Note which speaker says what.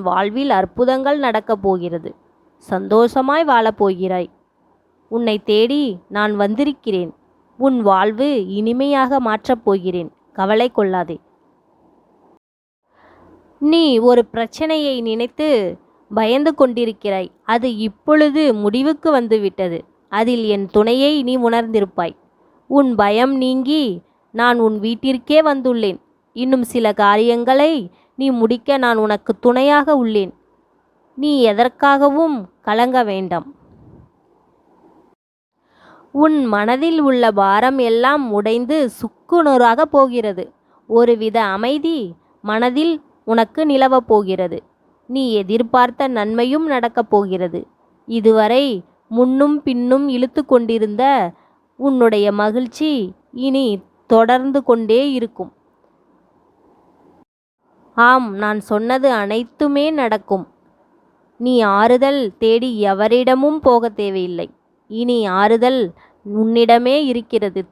Speaker 1: வாழ்வில் அற்புதங்கள் நடக்கப் போகிறது. சந்தோஷமாய் வாழப் போகிறாய். உன்னை தேடி நான் வந்திருக்கிறேன். உன் வாழ்வு இனிமையாக மாற்றப் போகிறேன். கவலை கொள்ளாதே. நீ ஒரு பிரச்சனையை நினைத்து பயந்து கொண்டிருக்கிறாய். அது இப்பொழுது முடிவுக்கு வந்துவிட்டது. அதில் என் துணையை நீ உணர்ந்திருப்பாய். உன் பயம் நீங்கி நான் உன் வீட்டிற்கே வந்துள்ளேன். இன்னும் சில காரியங்களை நீ முடிக்க நான் உனக்கு துணையாக உள்ளேன். நீ எதற்காகவும் கலங்க வேண்டாம். உன் மனதில் உள்ள பாரம் எல்லாம் உடைந்து சுக்குநூறாக போகிறது. ஒருவித அமைதி மனதில் உனக்கு நிலவப் போகிறது. நீ எதிர்பார்த்த நன்மையும் நடக்கப் போகிறது. இதுவரை முன்னும் பின்னும் இழுத்து கொண்டிருந்த உன்னுடைய மகிழ்ச்சி இனி தொடர்ந்து கொண்டே இருக்கும். ஆம், நான் சொன்னது அனைத்துமே நடக்கும். நீ ஆறுதல் தேடி எவரிடமும் போக தேவையில்லை. இனி ஆறுதல் உன்னிடமே இருக்கிறது.